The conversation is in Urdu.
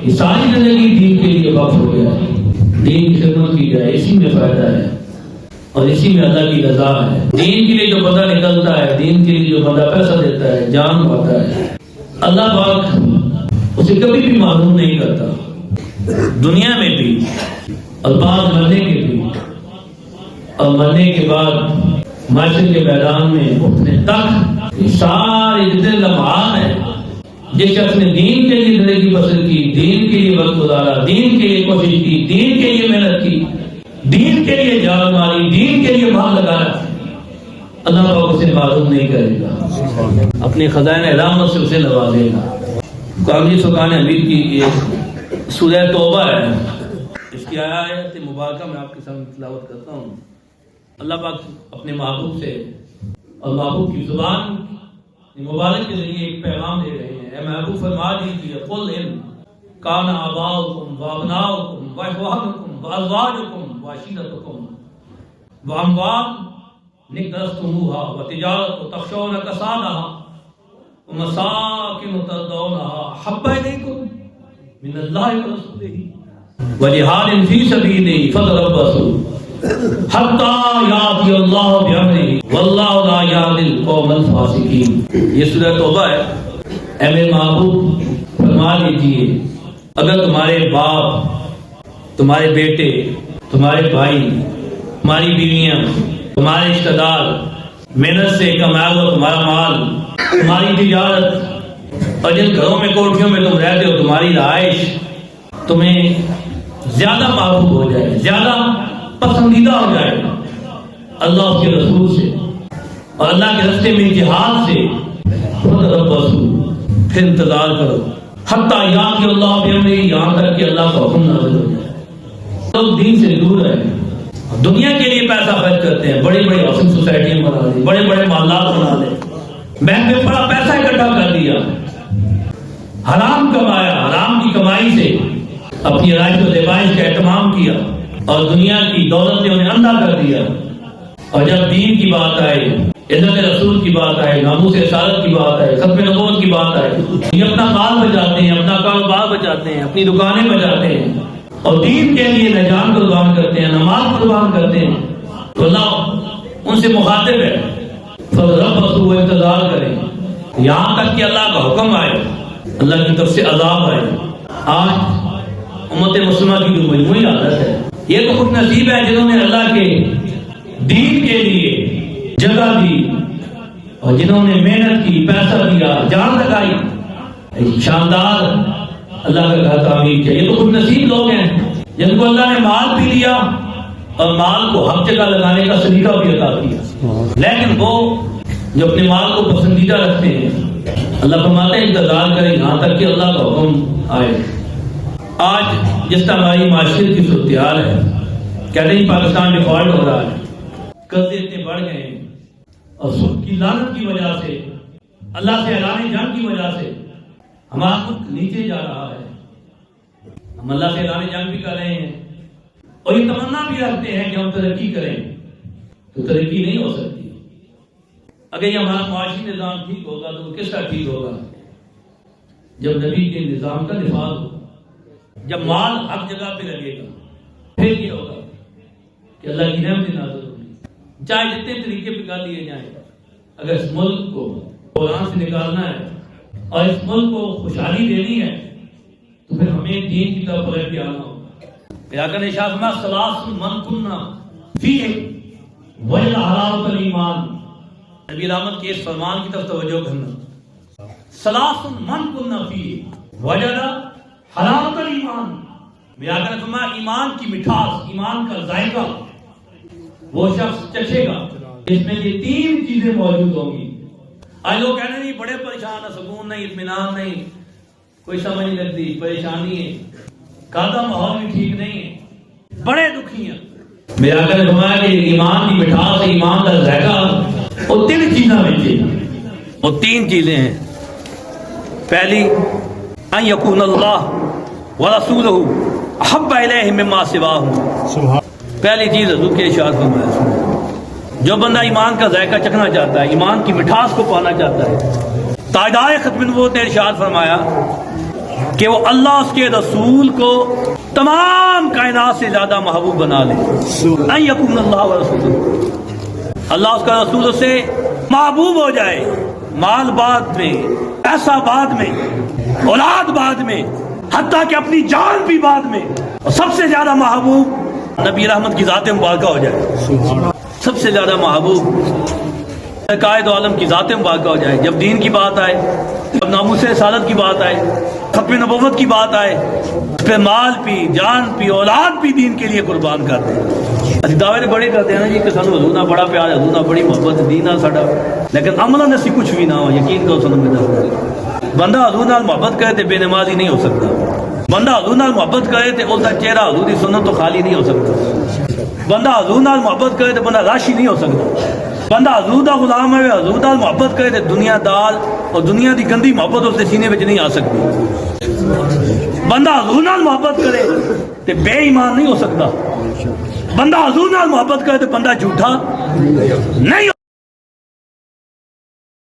یہ ساری زندگی دین کے لیے وقف ہو گیا، دین کی خدمت کی جائے، اسی میں فائدہ ہے اور اسی میں اللہ کی رضا ہے۔ دین کے لیے جو بندہ نکلتا ہے، دین کے لیے جو بندہ پیسہ دیتا ہے، جان لگاتا ہے، اللہ پاک اسے کبھی بھی معلوم نہیں کرتا، دنیا میں بھی اور بعد مرنے کے بھی، اور مرنے کے بعد معاشرے کے میدان میں اٹھنے تک سارے جتنے لمحات ہیں، جس شخص نے دین کے لیے زندگی بسر کی، دین کے لیے وقت گزارا، دین کے لیے کوشش کی، دین کے لیے محنت کی، دین کے لیے جان ماری، دین کے لیے بھاگ لگایا، اللہ پاک اسے معلوم نہیں کرے گا، اپنے خزائن رحمت سے اسے نوازے گا۔ قاضی سلطان حمید کی یہ سورہ توبہ ہے، اس کی آیت مبارکہ میں آپ کے سامنے تلاوت کرتا ہوں۔ اللہ پاک اپنے محبوب سے اور محبوب کی زبان مبارک کے ذریعے ایک پیغام دے رہے ہیں۔ اے محبوب فرما دیجیے، قل ان کان آباؤکم وابناؤکم واخوانکم وازواجکم وعشیرتکم واموال اقترفتموها وتجارة تخشون کسادها ومساکن ترضونها احب الیکم من اللہ ورسولہ وجہاد فی سبیلہ فتربصوا حتی یاتی اللہ بامرہ واللہ لا یہدی القوم الفاسقین۔ یہ سورہ توبہ ہے۔ اے میرے محبوب فرما دیجئے، اگر تمہارے باپ، تمہارے بیٹے، تمہارے بھائی، تمہاری بیویاں، تمہارے رشتہ دار محنت سے کمایا ہوا تمہارا مال، تمہاری تجارت اور جن گھروں میں کوٹھیوں میں تم رہتے ہو، تمہاری رہائش تمہیں زیادہ محبوب ہو جائے، زیادہ پسندیدہ ہو جائے اللہ اس کے رسول سے اور اللہ کے راستے میں جہاد سے، فتربصوا، پھر انتظار کرو، حتی یاتی اللہ بامرہ، یہاں تک کہ اللہ کا حکم نازل ہو جائے۔ لوگ دین سے دور ہیں، دنیا کے لیے پیسہ خرچ کرتے ہیں، بڑی بڑی ہاؤسنگ سوسائٹیاں بنا دی، بڑے بڑے محلات بنا دے، بینک میں بڑا پیسہ اکٹھا کر دیا، حرام کمایا، حرام کی کمائی سے اپنی رائش و زیبائش کا اہتمام کیا اور دنیا کی دولت نے انہیں اندھا کر دیا۔ اور جب دین کی بات آئے، عزت رسول کی بات آئے، ناموس رسالت کی بات آئے، ختم نبوت کی بات آئے، یہ اپنا مال بچاتے ہیں، اپنا کاروبار بچاتے ہیں، اپنی دکانیں بچاتے ہیں اور دین کے لیے نہ جان قربان کرتے ہیں، نماز قربان کرتے ہیں، تو اللہ ان سے مخاطب ہے، فتربصوا، انتظار کریں یہاں تک کہ اللہ کا حکم آئے، اللہ کی طرف سے عذاب آئے۔ آج امت مسلمہ کی جو مجموعی حالت ہے، یہ تو خوش نصیب ہے جنہوں نے اللہ کے دین کے لیے جگہ دی اور جنہوں نے محنت کی، پیسہ دیا، جان لگائی، شاندار اللہ کا گھر تعمیر کیا۔ یہ تو خوش نصیب لوگ ہیں جن کو اللہ نے مال بھی دیا اور مال کو حق جگہ لگانے کا سلیقہ بھی عطا کیا، لیکن وہ جو اپنے مال کو پسندیدہ رکھتے ہیں، اللہ فرماتے ہیں انتظار کریں یہاں تک کہ اللہ کا حکم آئے۔ آج جس طرح ہماری معاشرت کی صورتحال ہے، کہتے ہیں پاکستان ڈیفالٹ ہو رہا ہے، قرضے اتنے بڑھ گئے ہیں اور سود کی لعنت کی وجہ سے، اللہ سے اعلان جنگ کی وجہ سے ہمارا ملک نیچے جا رہا ہے۔ ہم اللہ سے اعلان جنگ بھی کر رہے ہیں اور یہ تمنا بھی رکھتے ہیں کہ ہم ترقی کریں، تو ترقی نہیں ہو سکتی۔ اگر یہ ہمارا معاشی نظام ٹھیک ہوگا تو کس کا ٹھیک ہوگا؟ جب نبی کے نظام کا نفاذ ہوگا، جب مال حق جگہ پہ لگے گا، پھر یہ ہوگا کہ اللہ کی رحمت نازل ہوگی۔ چاہے جتنے طریقے پہ کر لیے جائیں، اگر اس ملک کو قرآن سے نکالنا ہے اور اس ملک کو خوشحالی دینی ہے تو پھر ہمیں دین کی طرف پلٹ کے آنا ہوگا۔ آقا نے ارشاد فرمایا ثلاث من کنا فیہ وجد حلاوۃ الایمان۔ نبی رحمت کے اس فرمان کی طرف توجہ کرنا، ثلاث من کنا فیہ وجد حلاوۃ الایمان۔ آقا نے فرمایا ایمان کی مٹھاس، ایمان کا ذائقہ وہ شخص چکھے گا اس میں یہ تین چیزیں موجود ہوں گی۔ آج لوگ کہنے نہیں بڑے پریشان ہیں، سکون نہیں، اطمینان نہیں، کوئی سمجھ نہیں لگتی، پریشانی ہے، کھاتا ماحول بھی ٹھیک نہیں ہے، بڑے دکھی ہیں۔ میرے آقا نے فرمایا کہ ایمان کی مٹھاس، ایمان کا ذائقہ وہ تین چیزاں بچے، وہ تین چیزیں ہیں۔ پہلی ان یکون اللہ ورسولہ احب الیہ مما سواہ۔ پہلی چیز حضور کے ارشاد فرمایا، جو بندہ ایمان کا ذائقہ چکھنا چاہتا ہے، ایمان کی مٹھاس کو پانا چاہتا ہے، تاجدار ختم نبوت نے ارشاد فرمایا کہ وہ اللہ اس کے رسول کو تمام کائنات سے زیادہ محبوب بنا لے. ان یکون اللہ و رسول، اللہ اس کا رسول اس سے محبوب ہو جائے. مال بعد میں، پیسہ بعد میں، اولاد بعد میں، حتیٰ کہ اپنی جان بھی بعد میں، اور سب سے زیادہ محبوب نبی رحمت کی ذات مبارکہ ہو جائے. سب سے زیادہ محبوب قائد عالم کی ذات مبارکہ ہو جائے. جب دین کی بات آئے، جب ناموس رسالت کی بات آئے، ختم نبوت کی بات آئے، پھر مال بھی، جان بھی، اولاد بھی دین کے لیے قربان کر دیں. اسی دعوے بڑے کرتے ہیں نا جی کہ سانو حضور نال بڑا پیار ہے، حضور نال بڑی محبت، دین نال ساڈا، لیکن عملاً اسی کچھ بھی نہ ہو. یقین کرو سانو میں دس، بندہ حضور نال محبت کرے تو بے نمازی نہیں ہو سکتا. بندہ حضور نال محبت کرے تو اس کا چہرہ حضور کی سنت تو خالی نہیں ہو سکتا. بندہ حضور نال محبت کرے تو بندہ راشی نہیں ہو سکتا. بندہ حضور دا غلام ہے، حضور نال محبت کرے تو دنیا دار اور دنیا دی گندی محبت اس کے سینے میں نہیں آ سکتی. بندہ حضور نال محبت کرے تو بے ایمان نہیں ہو سکتا. بندہ حضور نال محبت کرے تو بندہ جھوٹا نہیں